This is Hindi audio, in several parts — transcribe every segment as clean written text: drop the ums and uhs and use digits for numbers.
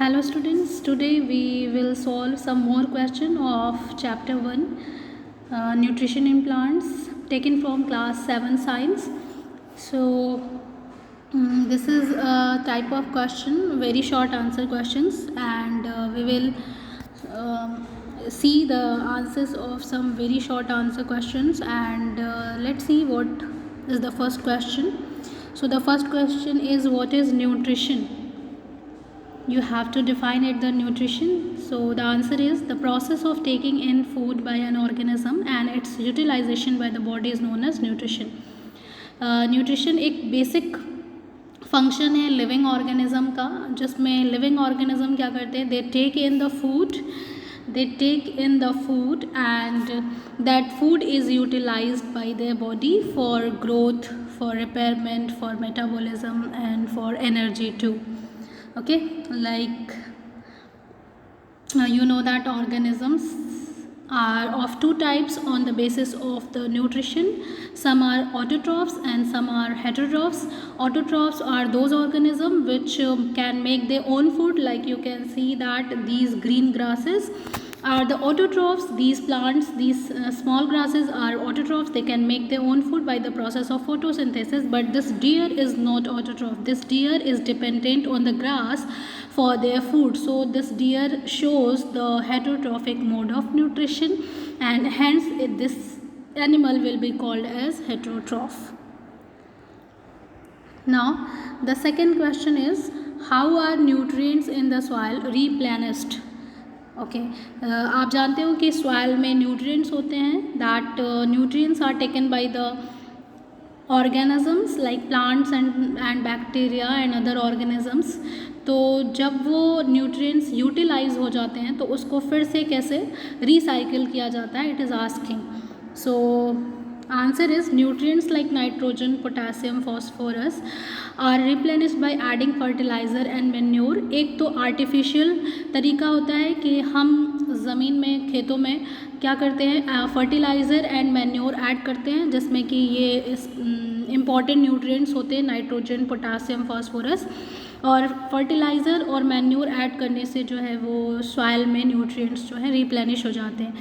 Hello students, today we will solve some more question of chapter 1 nutrition in plants taken from class 7 science. So this is a type of question, very short answer questions, and we will see the answers of some very short answer questions, and let's see what is the first question. So the first question is, what is nutrition? You have to define it, the nutrition. So the answer is, the process of taking in food by an organism and its utilization by the body is known as nutrition. Nutrition एक बेसिक फंक्शन है लिविंग ऑर्गेनिज्म का, जिसमें लिविंग ऑर्गेनिज्म क्या करते हैं, they take in the food and that food is utilised by their body for growth, for repairment, for metabolism and for energy too. Okay, like you know that organisms are of two types on the basis of the nutrition. Some are autotrophs and some are heterotrophs. Autotrophs are those organisms which can make their own food, like you can see that these green grasses are the autotrophs. These plants, these small grasses are autotrophs. They can make their own food by the process of photosynthesis. But this deer is not autotroph. This deer is dependent on the grass for their food. So this deer shows the heterotrophic mode of nutrition, and hence this animal will be called as heterotroph. Now the second question is, how are nutrients in the soil replenished? Okay, आप जानते हो कि सॉइल में न्यूट्रिएंट्स होते हैं, that nutrients are taken by the organisms like plants and bacteria and other organisms. तो जब वो न्यूट्रिएंट्स यूटिलाइज हो जाते हैं तो उसको फिर से कैसे रिसाइकिल किया जाता है, it is asking. So answer is, nutrients like nitrogen, potassium, phosphorus are replenished by adding fertiliser and manure. एक तो आर्टिफिशियल तरीका होता है कि हम ज़मीन में, खेतों में क्या करते हैं, फर्टिलाइज़र एंड मैन्योर ऐड करते हैं, जिसमें कि ये इम्पॉर्टेंट न्यूट्रिएंट्स होते हैं, नाइट्रोजन, पोटेशियम, फॉस्फोरस. और फर्टिलाइज़र और मैन्योर ऐड करने से जो है वो सॉइल में न्यूट्रिएंट्स जो है रिप्लेनिश हो जाते हैं.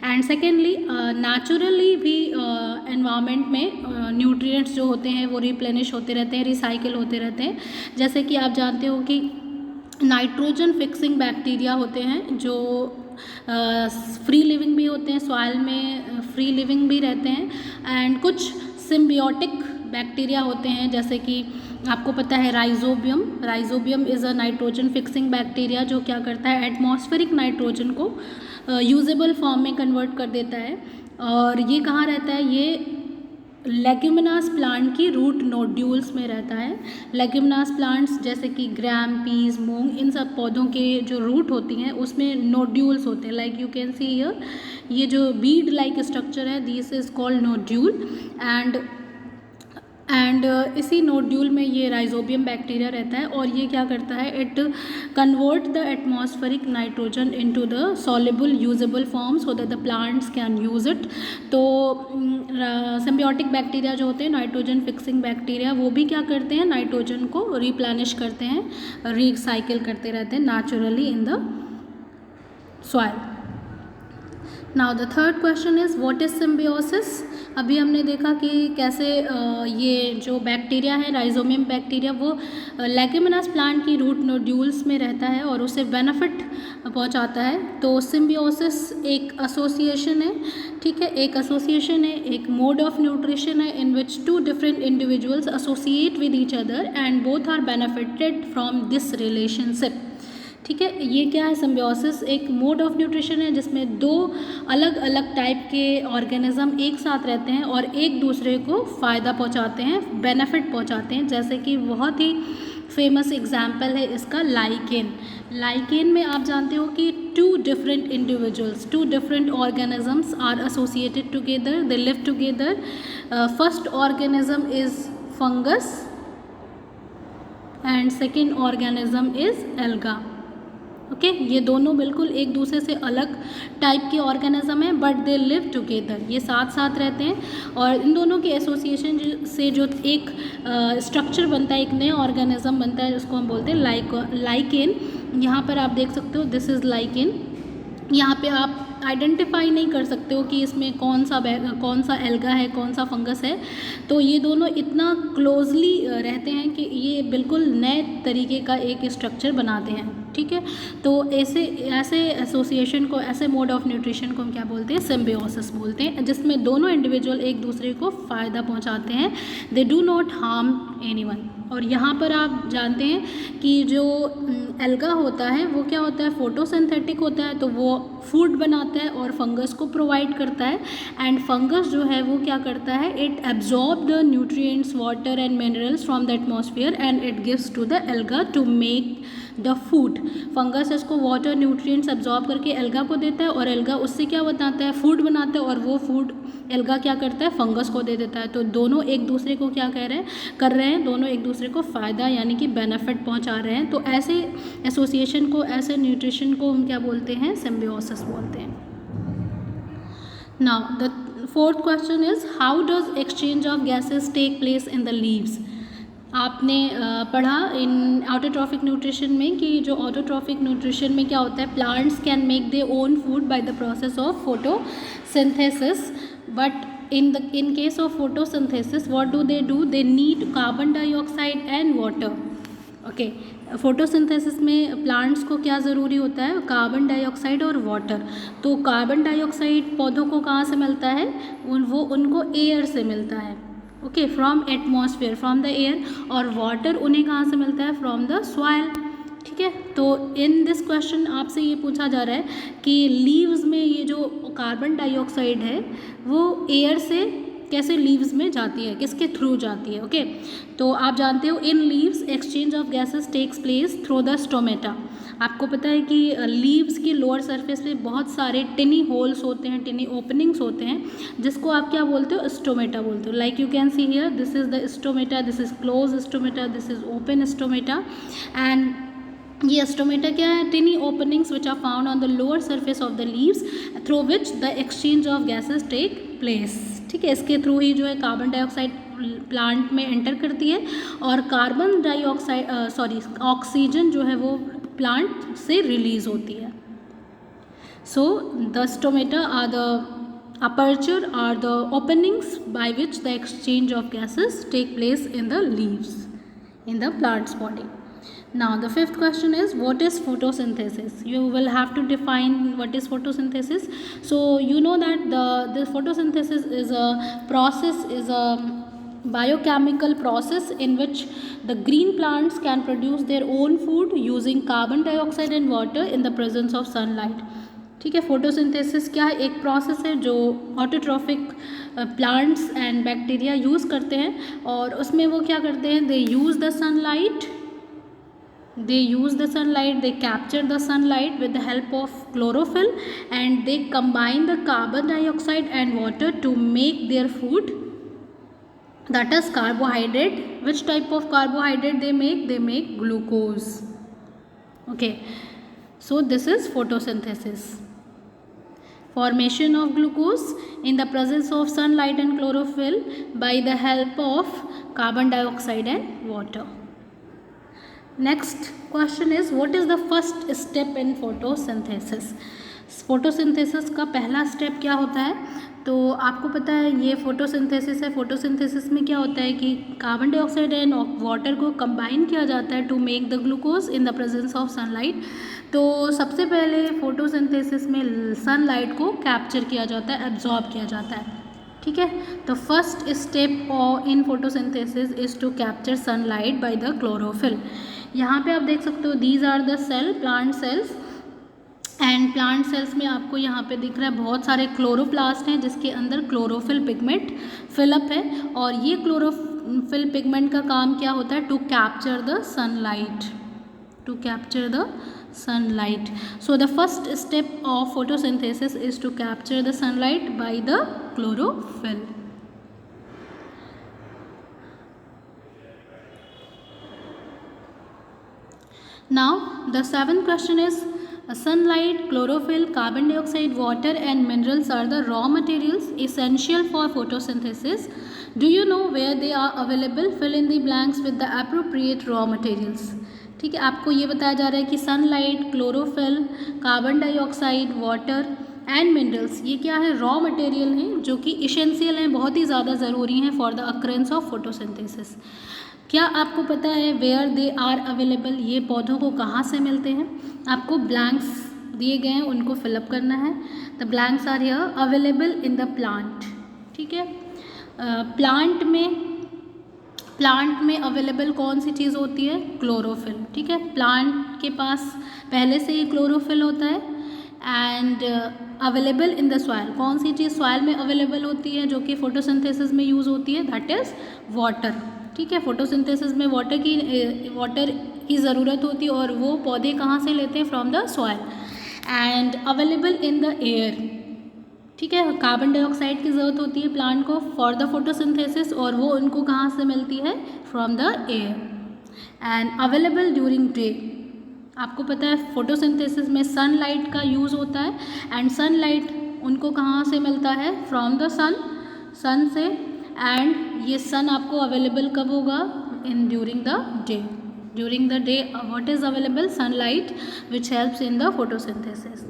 एंड सेकेंडली, नेचुरली भी एनवायरनमेंट में न्यूट्रिएंट्स जो होते हैं वो रिप्लेनिश होते रहते हैं, रिसाइकिल होते रहते हैं. जैसे कि आप जानते हो कि नाइट्रोजन फिक्सिंग बैक्टीरिया होते हैं जो फ्री लिविंग भी होते हैं, सॉइल में फ्री लिविंग भी रहते हैं. एंड कुछ सिम्बियोटिक बैक्टीरिया होते हैं, जैसे कि आपको पता है rhizobium is a nitrogen fixing bacteria, जो क्या करता है, एटमॉस्फेरिक नाइट्रोजन को यूजेबल फॉर्म में कन्वर्ट कर देता है. और ये कहाँ रहता है, ये लेग्यूमिनस प्लांट की रूट नोड्यूल्स में रहता है. लेग्यूमिनस प्लांट्स जैसे कि ग्राम, पीस, मूंग, इन सब पौधों के जो रूट होती हैं उसमें नोड्यूल्स होते हैं, like you can see here, ये जो बीड लाइक स्ट्रक्चर है, this is called nodule. And इसी नोड्यूल में ये राइजोबियम बैक्टीरिया रहता है, और ये क्या करता है, it convert the atmospheric nitrogen into the soluble usable form so that the plants can use it. तो सिम्बियोटिक बैक्टीरिया जो होते हैं, नाइट्रोजन फिक्सिंग बैक्टीरिया, वो भी क्या करते हैं, नाइट्रोजन को रिप्लेनिश करते हैं, रिसाइकिल करते रहते हैं naturally in the soil. Now the third question is, what is symbiosis? अभी हमने देखा कि कैसे ये जो बैक्टीरिया है, राइजोबियम बैक्टीरिया, वो लेग्यूमिनस प्लांट की रूट नोड्यूल्स में रहता है और उसे बेनिफिट पहुंचाता है. तो सिम्बियोसिस एक एसोसिएशन है, ठीक है, एक एसोसिएशन है, एक मोड ऑफ न्यूट्रिशन है in which two different individuals associate with each other and both are benefited from this relationship. ठीक है, ये क्या है, सिम्बियोसिस एक मोड ऑफ न्यूट्रिशन है जिसमें दो अलग अलग टाइप के ऑर्गेनिज्म एक साथ रहते हैं और एक दूसरे को फ़ायदा पहुंचाते हैं, बेनिफिट पहुंचाते हैं. जैसे कि बहुत ही फेमस एग्जाम्पल है इसका लाइकेन में आप जानते हो कि two different individuals, two different organisms are associated together, they live together. First organism is fungus and second organism is alga. Okay, ये दोनों बिल्कुल एक दूसरे से अलग टाइप के ऑर्गेनिज्म हैं, बट दे लिव टुगेदर, ये साथ साथ रहते हैं. और इन दोनों के एसोसिएशन से जो एक स्ट्रक्चर बनता है, एक नया ऑर्गेनिज्म बनता है, जिसको हम बोलते हैं लाइकेन. यहाँ पर आप देख सकते हो दिस इज़ लाइकेन। यहाँ पे आप आइडेंटिफाई नहीं कर सकते हो कि इसमें कौन सा एल्गा है, कौन सा फंगस है। तो ये दोनों इतना क्लोजली रहते हैं कि ये बिल्कुल नए तरीके का एक स्ट्रक्चर बनाते हैं, ठीक है। तो ऐसे एसोसिएशन को, ऐसे मोड ऑफ न्यूट्रिशन को हम क्या बोलते हैं, सिम्बियोसिस बोलते हैं, जिसमें दोनों इंडिविजुअल एक दूसरे को फ़ायदा पहुंचाते हैं। They do not harm anyone. और यहाँ पर आप जानते हैं कि जो एल्गा होता है वो क्या होता है, फोटोसिंथेटिक होता है, तो वो फूड बनाता है और फंगस को प्रोवाइड करता है। एंड फंगस जो है वो क्या करता है, it absorb the nutrients, water and minerals from the atmosphere and it gives to the alga to make the food. Fungus इसको वाटर न्यूट्रिएंट्स एब्जॉर्ब करके एल्गा को देता है और एल्गा उससे क्या बनाता है, फूड बनाता है, और वो फूड एल्गा क्या करता है, फंगस को दे देता है। तो दोनों एक दूसरे को क्या कर रहे हैं, दोनों एक दूसरे को फ़ायदा यानी कि बेनिफिट पहुंचा रहे हैं। तो ऐसे एसोसिएशन को, ऐसे न्यूट्रिशन को हम क्या बोलते हैं, सिम्बियोसिस बोलते हैं। Now the fourth question is how does exchange of gases take place in the leaves. आपने पढ़ा इन ऑटोट्रॉफिक न्यूट्रिशन में कि जो ऑटोट्रॉफिक न्यूट्रिशन में क्या होता है, plants can make their own food by the process of photosynthesis, but in case of photosynthesis what do, they need carbon dioxide and water। Okay, photosynthesis में प्लांट्स को क्या ज़रूरी होता है, कार्बन डाइऑक्साइड और वाटर। तो कार्बन डाइऑक्साइड पौधों को कहाँ से मिलता है, उनको एयर से मिलता है, okay, from atmosphere, from the air. और वाटर उन्हें कहाँ से मिलता है, फ्रॉम द सॉइल, ठीक है। तो इन दिस क्वेश्चन आपसे ये पूछा जा रहा है कि लीव्स में ये जो कार्बन डाइऑक्साइड है वो एयर से कैसे लीव्स में जाती है, किसके थ्रू जाती है, ओके। तो आप जानते हो in leaves exchange of gases takes place through the stomata. आपको पता है कि लीव्स की लोअर सरफेस पे बहुत सारे टिनी होल्स होते हैं, टिनी ओपनिंग्स होते हैं, जिसको आप क्या बोलते हो, स्टोमेटा बोलते हो। Like you can see here, this is the stomata, this is close stomata, this is open stomata. And ये स्टोमेटा क्या है, tiny openings which are found on the lower surface of the leaves through which the exchange of gases take place, ठीक है। इसके थ्रू ही जो है कार्बन डाइऑक्साइड प्लांट में एंटर करती है और कार्बन डाइऑक्साइड ऑक्सीजन जो है वो प्लांट से रिलीज होती है। So the stomata are the aperture are the openings by which the exchange of gases take place in the leaves in the plant's body. Now the fifth question is what is photosynthesis? You will have to define what is photosynthesis. So you know that the photosynthesis is a process, is a biochemical process in which the green plants can produce their own food using carbon dioxide and water in the presence of sunlight, ठीक है। फोटोसिंथेसिस क्या है, एक प्रोसेस है जो autotrophic plants and bacteria use करते हैं और उसमें वो क्या करते हैं, they use the sunlight, they capture the sunlight with the help of chlorophyll and they combine the carbon dioxide and water to make their food, that is carbohydrate. Which type of carbohydrate they make glucose, okay. So this is photosynthesis, formation of glucose in the presence of sunlight and chlorophyll by the help of carbon dioxide and water. Next question is what is the first step in photosynthesis? Photosynthesis का पहला स्टेप क्या होता है, तो आपको पता है ये फोटोसिंथेसिस है। फोटोसिंथेसिस में क्या होता है कि कार्बन डाइऑक्साइड एंड वाटर को कंबाइन किया जाता है to make the glucose in the presence of sunlight. तो सबसे पहले फोटोसिंथेसिस में सनलाइट को कैप्चर किया जाता है, एब्जॉर्ब किया जाता है, ठीक है। तो first step in photosynthesis is to capture sunlight by the chlorophyll. यहाँ पे आप देख सकते हो these are the cell, plant cells, and plant cells में आपको यहाँ पे दिख रहा है बहुत सारे क्लोरोप्लास्ट हैं जिसके अंदर क्लोरोफिल पिगमेंट फिलअप है और ये क्लोरोफिल पिगमेंट का काम क्या होता है, to capture the sunlight, so the first step of photosynthesis is to capture the sunlight by the chlorophyll. Now the seventh question is sunlight, chlorophyll, carbon dioxide, water and minerals are the raw materials essential for photosynthesis. Do you know where they are available? Fill in the blanks with the appropriate raw materials. ठीक है, आपको ये बताया जा रहा है कि sunlight, chlorophyll, carbon dioxide, water and minerals, ये क्या है, रॉ मटेरियल हैं जो कि इसेंशियल हैं, बहुत ही ज़्यादा ज़रूरी हैं for the occurrence of photosynthesis. क्या आपको पता है वेयर दे आर अवेलेबल, ये पौधों को कहाँ से मिलते हैं? आपको ब्लैंक्स दिए गए हैं, उनको फिलअप करना है। The blanks are here, available in the plant. ठीक है, प्लांट में अवेलेबल कौन सी चीज़ होती है? क्लोरोफिल। ठीक है, प्लांट के पास पहले से ही क्लोरोफिल होता है। And available in the soil, कौन सी चीज़ सॉइल में अवेलेबल होती है जो कि फोटोसिंथेसिस में यूज़ होती है? That is water. ठीक है, फोटोसिंथेसिस में वाटर की ज़रूरत होती है और वो पौधे कहाँ से लेते हैं? From the soil. And available in the air. ठीक है, कार्बन डाइऑक्साइड की ज़रूरत होती है प्लांट को फॉर द फोटोसिंथेसिस और वो उनको कहाँ से मिलती है? From the air. And available during day, आपको पता है फोटोसिंथेसिस में सनलाइट का यूज़ होता है एंड सनलाइट उनको कहाँ से मिलता है? फ्रॉम द सन से। एंड ये सन आपको अवेलेबल कब होगा? In during the day. During the day what is available? Sunlight which helps in the photosynthesis.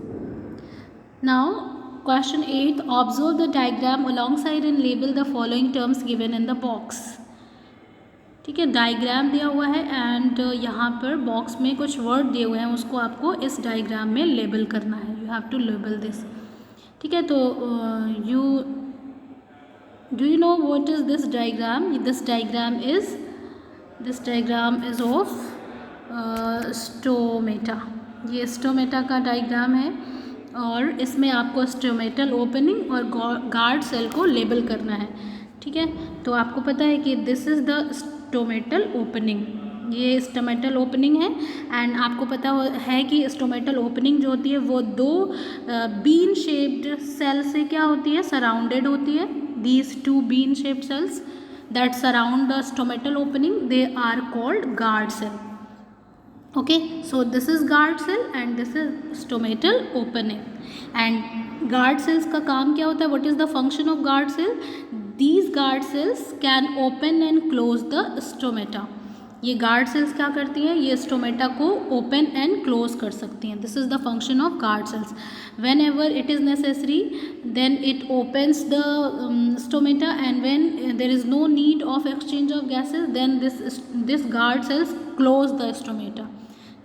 Now Question 8. Observe the diagram alongside and label the following terms given in the box. ठीक है, डायग्राम दिया हुआ है एंड यहाँ पर बॉक्स में कुछ वर्ड दिए हुए हैं, उसको आपको इस डायग्राम में लेबल करना है। You have to label this. ठीक है, तो do you know what is this diagram? This diagram is of stomata. ये स्टोमेटा का डायग्राम है और इसमें आपको स्टोमेटल ओपनिंग और गार्ड सेल को लेबल करना है। ठीक है, तो आपको पता है कि this is the stomatal opening, ये स्टोमेटल ओपनिंग है। एंड आपको पता है कि स्टोमेटल ओपनिंग जो होती है वो दो बीन शेप्ड सेल से क्या होती है? सराउंडेड होती है। These two bean shaped cells that surround the stomatal opening, they are called guard cell. Okay, so this is guard cell and this is stomatal opening. And guard cells का काम क्या होता है? What is the function of guard cell? These guard cells can open and close the stomata. ये guard cells क्या करती हैं? ये stomata को open and close कर सकती हैं। This is the function of guard cells. Whenever it is necessary, then it opens the stomata, and when there is no need of exchange of gases, then this guard cells close the stomata.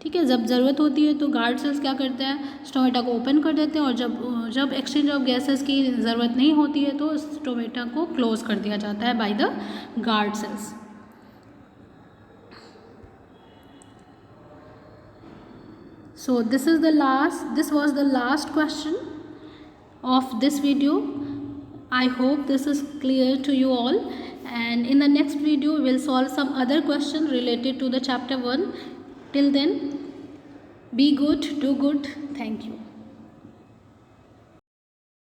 ठीक है, जब ज़रूरत होती है तो गार्ड सेल्स क्या करते हैं? स्टोमेटा को ओपन कर देते हैं और जब एक्सचेंज ऑफ गैसेस की ज़रूरत नहीं होती है तो स्टोमेटा को क्लोज कर दिया जाता है by the guard cells. So this was the last question of this video. I hope this is clear to you all, and in the next video we'll solve some other question related to the chapter 1. Till then, be good, do good. Thank you.